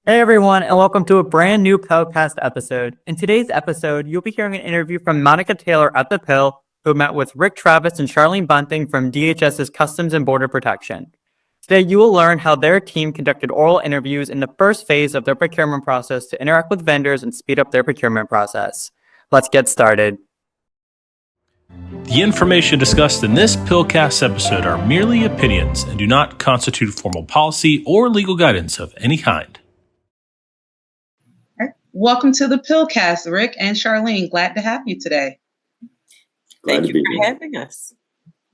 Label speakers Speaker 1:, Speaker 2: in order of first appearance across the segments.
Speaker 1: Hey everyone, and welcome to a brand new PILCast episode. In today's episode, you'll be hearing an interview from Monica Taylor at the PIL, who met with Rick Travis and Charlene Bunting from DHS's Customs and Border Protection. Today, you will learn how their team conducted oral interviews in the first phase of their procurement process to interact with vendors and speed up their procurement process. Let's get started.
Speaker 2: The information discussed in this PILCast episode are merely opinions and do not constitute formal policy or legal guidance of any kind.
Speaker 3: Welcome to the PILCast, Rick and Charlene. Glad to have you today.
Speaker 4: Thank you for having us.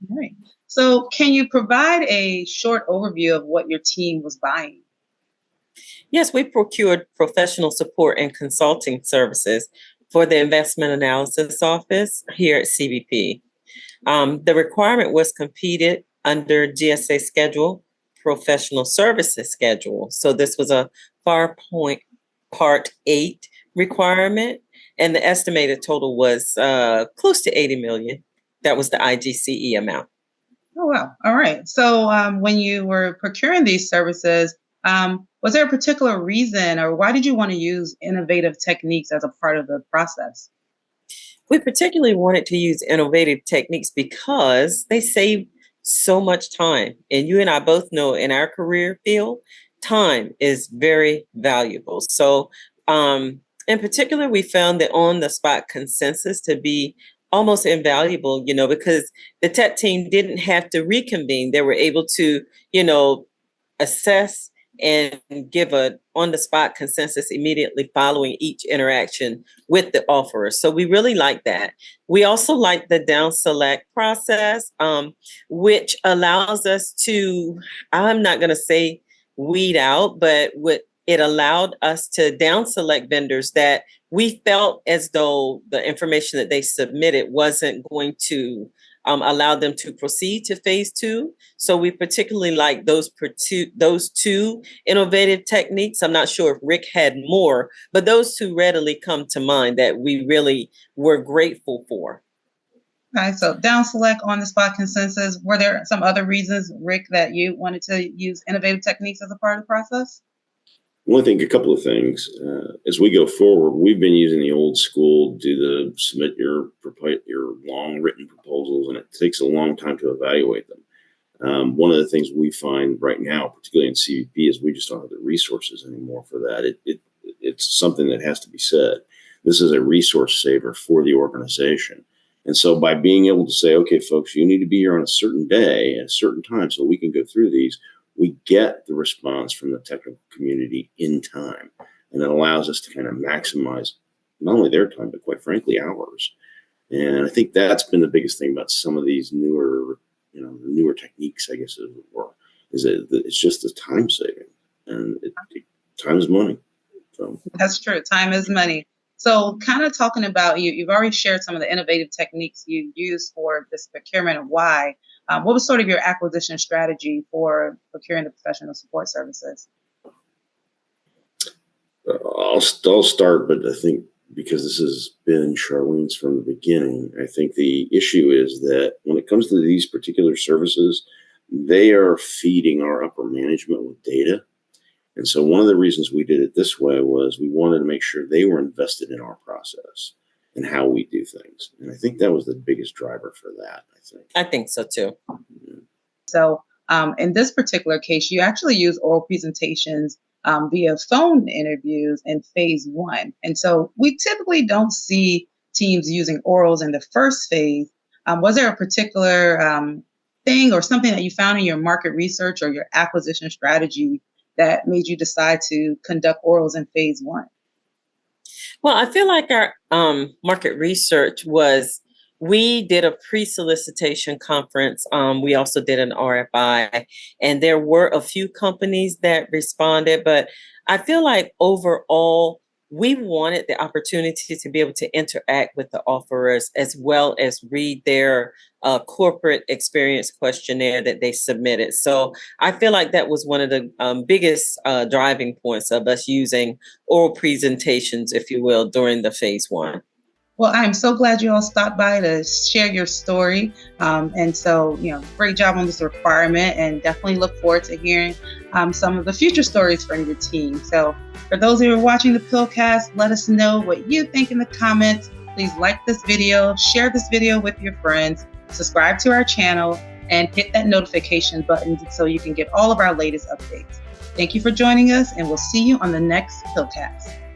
Speaker 3: All right. So can you provide a short overview of what your team was buying?
Speaker 4: Yes, we procured professional support and consulting services for the Investment Analysis Office here at CBP. The requirement was competed under GSA schedule, professional services schedule. So this was a FAR Part 8 requirement, and the estimated total was close to 80 million. That was the IGCE amount.
Speaker 3: Oh, wow. All right. So when you were procuring these services, was there a particular reason or why did you want to use innovative techniques as a part of the process?
Speaker 4: We particularly wanted to use innovative techniques because they save so much time. And you and I both know in our career field, time is very valuable. So in particular, we found the on-the-spot consensus to be almost invaluable, because the tech team didn't have to reconvene. They were able to, assess and give a on-the-spot consensus immediately following each interaction with the offerer. So we really like that. We also like the down select process, which allows us to, I'm not going to say weed out, but it allowed us to down select vendors that we felt as though the information that they submitted wasn't going to allow them to proceed to phase 2. So we particularly like those two innovative techniques. I'm not sure if Rick had more, but those two readily come to mind that we really were grateful for.
Speaker 3: Okay, so down select, on the spot consensus. Were there some other reasons, Rick, that you wanted to use innovative techniques as a part of the process?
Speaker 5: Well, I think a couple of things. As we go forward, we've been using the old school, submit your long written proposals, and it takes a long time to evaluate them. One of the things we find right now, particularly in CBP, is we just don't have the resources anymore for that. It's something that has to be said. This is a resource saver for the organization. And so by being able to say, okay, folks, you need to be here on a certain day at a certain time so we can go through these, we get the response from the technical community in time. And it allows us to kind of maximize not only their time, but quite frankly, ours. And I think that's been the biggest thing about some of these newer techniques, I guess, is that it's just the time saving. And time is money. So
Speaker 3: That's true. Time is money. So kind of talking about, you've already shared some of the innovative techniques you use for this procurement and why. What was sort of your acquisition strategy for procuring the professional support services?
Speaker 5: I'll start, but I think because this has been Charlene's from the beginning, I think the issue is that when it comes to these particular services, they are feeding our upper management with data. And so one of the reasons we did it this way was we wanted to make sure they were invested in our process and how we do things. And I think that was the biggest driver for that,
Speaker 4: I think so too.
Speaker 5: Yeah.
Speaker 3: So in this particular case, you actually use oral presentations via phone interviews in phase 1. And so we typically don't see teams using orals in the first phase. Was there a particular thing or something that you found in your market research or your acquisition strategy that made you decide to conduct orals in phase 1?
Speaker 4: Well, I feel like our market research was, we did a pre-solicitation conference. We also did an RFI, and there were a few companies that responded, but I feel like overall, we wanted the opportunity to be able to interact with the offerers as well as read their corporate experience questionnaire that they submitted. So I feel like that was one of the biggest driving points of us using oral presentations, if you will, during the phase 1.
Speaker 3: Well, I'm so glad you all stopped by to share your story. And so, great job on this requirement, and definitely look forward to hearing some of the future stories from your team. So For those who are watching the PILCast, let us know what you think in the comments. Please like this video, share this video with your friends, subscribe to our channel, and hit that notification button so you can get all of our latest updates. Thank you for joining us, and we'll see you on the next PILCast.